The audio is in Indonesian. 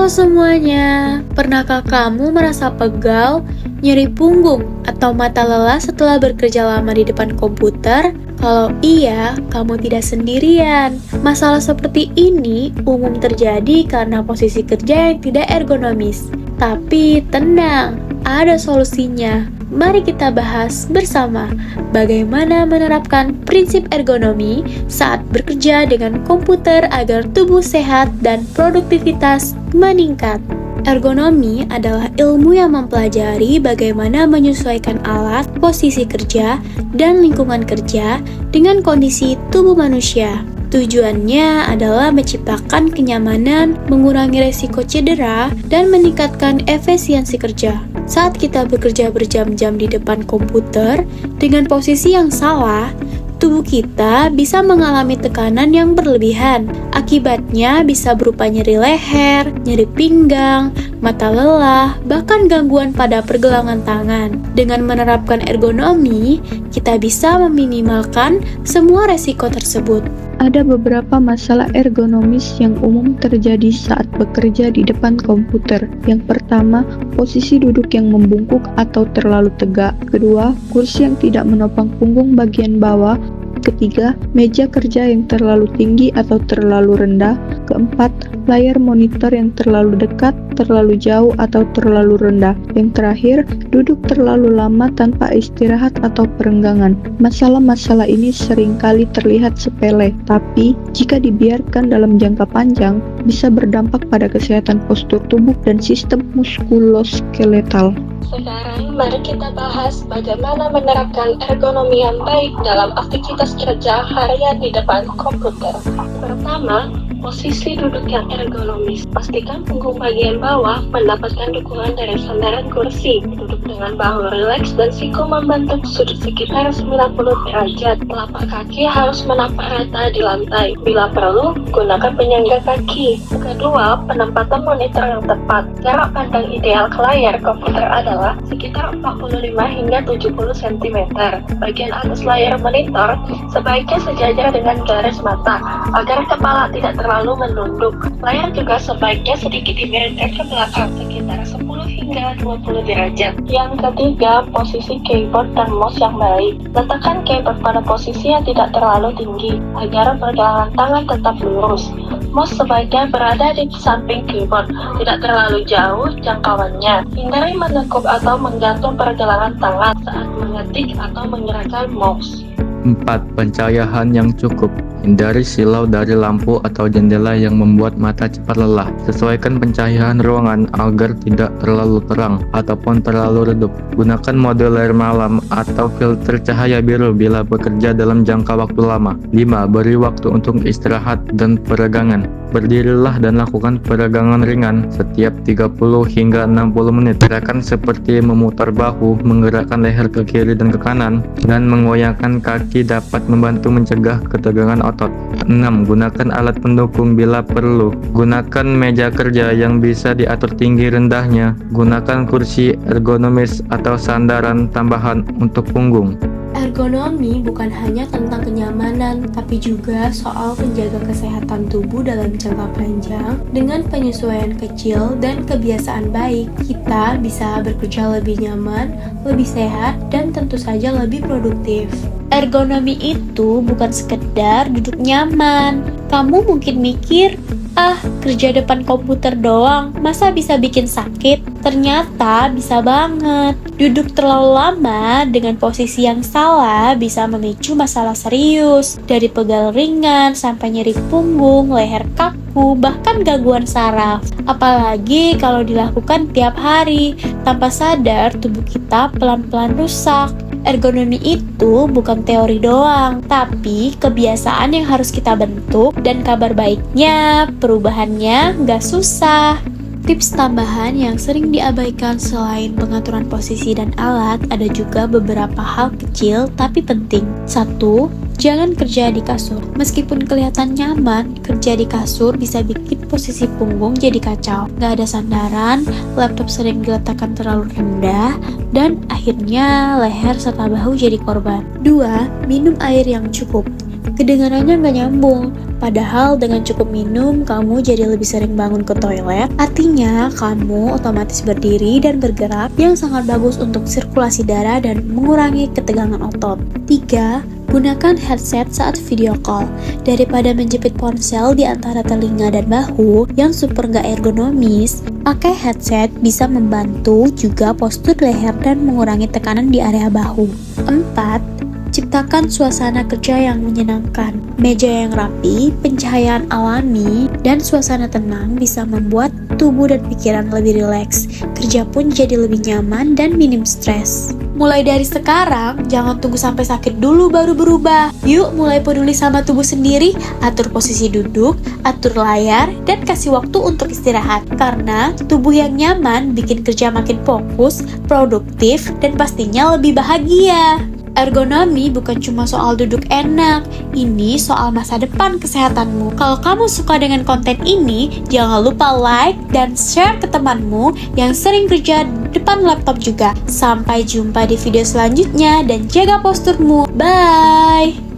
Halo semuanya, pernahkah kamu merasa pegal, nyeri punggung, atau mata lelah setelah bekerja lama di depan komputer? Kalau iya, kamu tidak sendirian. Masalah seperti ini umum terjadi karena posisi kerja yang tidak ergonomis. Tapi tenang, ada solusinya. Mari kita bahas bersama bagaimana menerapkan prinsip ergonomi saat bekerja dengan komputer agar tubuh sehat dan produktivitas meningkat. Ergonomi adalah ilmu yang mempelajari bagaimana menyesuaikan alat, posisi kerja, dan lingkungan kerja dengan kondisi tubuh manusia. Tujuannya adalah menciptakan kenyamanan, mengurangi resiko cedera, dan meningkatkan efisiensi kerja. Saat kita bekerja berjam-jam di depan komputer dengan posisi yang salah, tubuh kita bisa mengalami tekanan yang berlebihan. Akibatnya bisa berupa nyeri leher, nyeri pinggang, mata lelah, bahkan gangguan pada pergelangan tangan. Dengan menerapkan ergonomi, kita bisa meminimalkan semua resiko tersebut. Ada beberapa masalah ergonomis yang umum terjadi saat bekerja di depan komputer. Yang pertama, posisi duduk yang membungkuk atau terlalu tegak. Kedua, kursi yang tidak menopang punggung bagian bawah. Ketiga, meja kerja yang terlalu tinggi atau terlalu rendah. Keempat, layar monitor yang terlalu dekat, terlalu jauh, atau terlalu rendah. Yang terakhir, duduk terlalu lama tanpa istirahat atau perenggangan. Masalah-masalah ini seringkali terlihat sepele, tapi jika dibiarkan dalam jangka panjang, bisa berdampak pada kesehatan postur tubuh dan sistem muskuloskeletal. Sekarang mari kita bahas bagaimana menerapkan ergonomi yang baik dalam aktivitas kerja harian di depan komputer. Pertama, posisi duduk yang ergonomis. Pastikan punggung bagian bawah mendapatkan dukungan dari sandaran kursi. Duduk dengan bahu rileks dan siku membentuk sudut sekitar 90 derajat. Telapak kaki harus menapak rata di lantai. Bila perlu, gunakan penyangga kaki. Kedua, penempatan monitor yang tepat. Jarak pandang ideal ke layar komputer adalah sekitar 45 hingga 70 cm. Bagian atas layar monitor sebaiknya sejajar dengan garis mata agar kepala tidak terlalu menunduk. Layar juga sebaiknya sedikit dimiringkan ke belakang sekitar 10 hingga 20 derajat. Yang ketiga, posisi keyboard dan mouse yang baik. Letakkan keyboard pada posisi yang tidak terlalu tinggi agar pergelangan tangan tetap lurus. Mouse sebaiknya berada di samping keyboard, tidak terlalu jauh jangkauannya. Hindari menekuk atau menggantung pergelangan tangan saat mengetik atau menggerakkan mouse. 4. Pencahayaan yang cukup. Hindari silau dari lampu atau jendela yang membuat mata cepat lelah. Sesuaikan pencahayaan ruangan agar tidak terlalu terang ataupun terlalu redup. Gunakan mode layar malam atau filter cahaya biru bila bekerja dalam jangka waktu lama. 5. Beri waktu untuk istirahat dan peregangan. Berdirilah dan lakukan peregangan ringan setiap 30 hingga 60 menit. Gerakan seperti memutar bahu, menggerakkan leher ke kiri dan ke kanan, dan menggoyangkan kaki dapat membantu mencegah ketegangan otot. 6. Gunakan alat pendukung bila perlu. Gunakan meja kerja yang bisa diatur tinggi rendahnya. Gunakan kursi ergonomis atau sandaran tambahan untuk punggung. Ergonomi bukan hanya tentang kenyamanan, tapi juga soal menjaga kesehatan tubuh dalam jangka panjang. Dengan penyesuaian kecil dan kebiasaan baik, kita bisa bekerja lebih nyaman, lebih sehat, dan tentu saja lebih produktif. Ergonomi itu bukan sekedar duduk nyaman. Kamu mungkin mikir, kerja depan komputer doang, masa bisa bikin sakit? Ternyata bisa banget. Duduk terlalu lama dengan posisi yang salah bisa memicu masalah serius, dari pegal ringan sampai nyeri punggung, leher kaku, bahkan gangguan saraf. Apalagi kalau dilakukan tiap hari, tanpa sadar tubuh kita pelan-pelan rusak. Ergonomi itu bukan teori doang, tapi kebiasaan yang harus kita bentuk, dan kabar baiknya, perubahannya nggak susah. Tips tambahan yang sering diabaikan selain pengaturan posisi dan alat, ada juga beberapa hal kecil tapi penting. 1. Jangan kerja di kasur. Meskipun kelihatan nyaman, kerja di kasur bisa bikin posisi punggung jadi kacau. Gak ada sandaran, laptop sering diletakkan terlalu rendah, dan akhirnya leher serta bahu jadi korban. 2. Minum air yang cukup. Kedengarannya nggak nyambung, Padahal dengan cukup minum, kamu jadi lebih sering bangun ke toilet. Artinya, kamu otomatis berdiri dan bergerak yang sangat bagus untuk sirkulasi darah dan mengurangi ketegangan otot. 3. Gunakan headset saat video call. Daripada menjepit ponsel di antara telinga dan bahu yang super nggak ergonomis, pakai headset bisa membantu juga postur leher dan mengurangi tekanan di area bahu. 4. Ciptakan suasana kerja yang menyenangkan. Meja yang rapi, pencahayaan alami, dan suasana tenang bisa membuat tubuh dan pikiran lebih rileks. Kerja pun jadi lebih nyaman dan minim stres. Mulai dari sekarang, jangan tunggu sampai sakit dulu baru berubah. Yuk mulai peduli sama tubuh sendiri, atur posisi duduk, atur layar, dan kasih waktu untuk istirahat. Karena tubuh yang nyaman bikin kerja makin fokus, produktif, dan pastinya lebih bahagia. Ergonomi bukan cuma soal duduk enak, ini soal masa depan kesehatanmu. Kalau kamu suka dengan konten ini, jangan lupa like dan share ke temanmu yang sering kerja depan laptop juga. Sampai jumpa di video selanjutnya dan jaga posturmu. Bye!